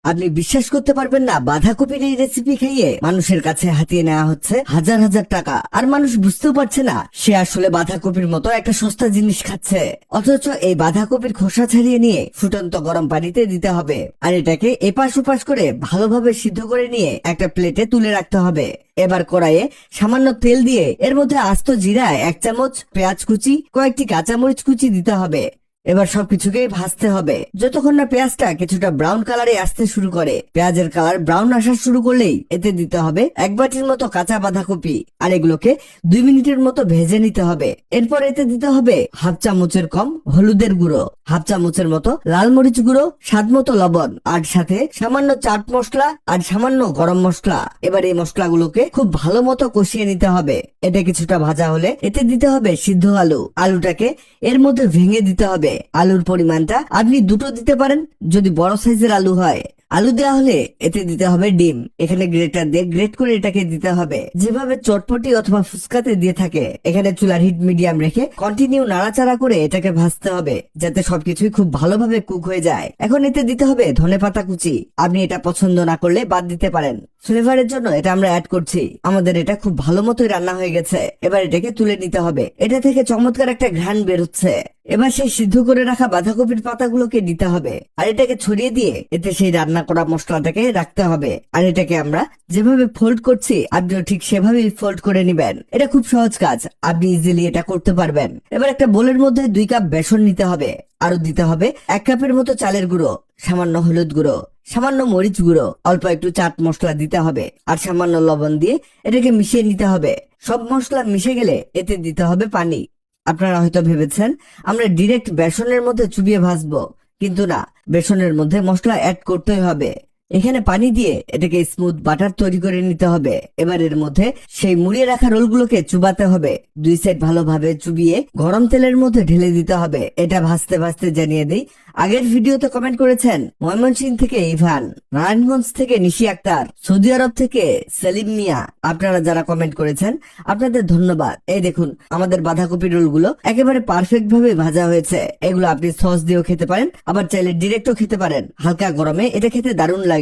আপনি বিশ্বাস করতে পারবেন না, বাঁধাকপির এই রেসিপি খাইয়ে মানুষের কাছে হাতিয়ে নেওয়া হচ্ছে হাজার হাজার টাকা, আর মানুষ বুঝতেও পারছে না সে আসলে বাঁধাকপির মতো একটা সস্তা জিনিস খাচ্ছে। অথচ এই বাঁধাকপির খোসা ছাড়িয়ে নিয়ে ফুটন্ত গরম পানিতে দিতে হবে, আর এটাকে এপাশ ওপাশ করে ভালোভাবে সিদ্ধ করে নিয়ে একটা প্লেটে তুলে রাখতে হবে। এবার কড়াইয়ে সামান্য তেল দিয়ে এর মধ্যে আস্ত জিরা 1 চামচ, পেঁয়াজ কুচি, কয়েকটি কাঁচামরিচ কুচি দিতে হবে। এবার সবকিছুকে ভাজতে হবে যতক্ষণ না পেঁয়াজটা কিছুটা ব্রাউন কালারে আসতে শুরু করে। পেঁয়াজের কালার ব্রাউন আসা শুরু করলেই এতে দিতে হবে 1 বাটির মতো কাঁচা বাঁধাকপি, আর এগুলোকে 2 মিনিটের মতো ভেজে নিতে হবে। এরপর এতে দিতে হবে 1/2 চামচের কম হলুদের গুঁড়ো, 1/2 চামচের মতো লাল মরিচ গুঁড়ো, স্বাদ মতো লবণ, আর সাথে সামান্য চাট মশলা আর সামান্য গরম মশলা। এবার এই মশলাগুলোকে খুব ভালো মতো কষিয়ে নিতে হবে। এটা কিছুটা ভাজা হলে এতে দিতে হবে সিদ্ধ আলু। আলুটাকে এর মধ্যে ভেঙে দিতে হবে। আলুর পরিমাণটা আপনি 2টো দিতে পারেন যদি বড় সাইজের আলু হয়। আলু দেওয়া হলে এতে দিতে হবে ডিম। এখানে গ্রেটার দিয়ে গ্রেট করে এটাকে দিতে হবে, যেভাবে চটপটি অথবা ফুচকাতে দিয়ে থাকে। এখানে চুলার হিট মিডিয়াম রেখে কন্টিনিউ নাড়াচাড়া করে এটাকে ভাজতে হবে যাতে সবকিছুই খুব ভালোভাবে কুক হয়ে যায়। এখন এতে দিতে হবে ধনেপাতা কুচি। আপনি এটা পছন্দ না করলে বাদ দিতে পারেন, ফ্লেভারের জন্য এটা আমরা অ্যাড করছি। আমাদের এটা খুব ভালো মতোই রান্না হয়ে গেছে। এবার এটাকে তুলে নিতে হবে। এটা থেকে চমৎকার একটা ঘ্রাণ বের হচ্ছে। এবার সেই সিদ্ধ করে রাখা বাঁধাকপির পাতাগুলোকে দিতে হবে, আর এটাকে ছড়িয়ে দিয়ে এতে সেই রান্না করা মশলাটাকে রাখতে হবে। আর এটাকে আমরা যেভাবে ফোল্ড করছি আপনিও ঠিক সেভাবেই ফোল্ড করে নিবেন। এটা খুব সহজ কাজ, আপনি ইজিলি এটা করতে পারবেন। এবার একটা বোলের মধ্যে 2 কাপ বেসন নিতে হবে, আরো দিতে হবে 1 কাপের মতো চালের গুঁড়ো, সামান্য হলুদ গুঁড়ো, সামান্য মরিচ গুঁড়ো, অল্প একটু চাট মশলা দিতে হবে, আর সামান্য লবণ দিয়ে এটাকে মিশিয়ে নিতে হবে। সব মশলা মিশে গেলে এতে দিতে হবে পানি। আপনারা হয়তো ভেবেছেন আমরা ডিরেক্ট বেসনের মধ্যে চুবিয়ে ভাজবো, কিন্তু না, বেসনের মধ্যে মশলা অ্যাড করতেই হবে। এখানে পানি দিয়ে এটাকে স্মুথ বাটার তৈরি করে নিতে হবে। এবার এর মধ্যে সেই মুড়িয়ে রাখা রোলগুলোকে চুবাতে হবে। 2 সাইড ভালোভাবে চুবিয়ে গরম তেলের মধ্যে ঢেলে দিতে হবে। এটা ভাজতে ভাজতে জানিয়ে দিই, আগের ভিডিওতে কমেন্ট করেছেন ময়মনসিংহ থেকে ইভান, নারায়ণগঞ্জ থেকে নিশি আক্তার, সৌদি আরব থেকে সেলিম মিয়া। আপনারা যারা কমেন্ট করেছেন আপনাদের ধন্যবাদ। এই দেখুন আমাদের বাঁধাকপি রোলগুলো একেবারে পারফেক্ট ভাবে ভাজা হয়েছে। এগুলো আপনি সস দিয়েও খেতে পারেন, আবার চাইলে ডিরেক্টও খেতে পারেন। হালকা গরমে এটা খেতে দারুণ লাগে।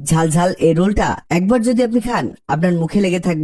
ঝাল ঝাল এই রোলটা একবার যদি আপনি খান আপনার মুখে লেগে থাকবে।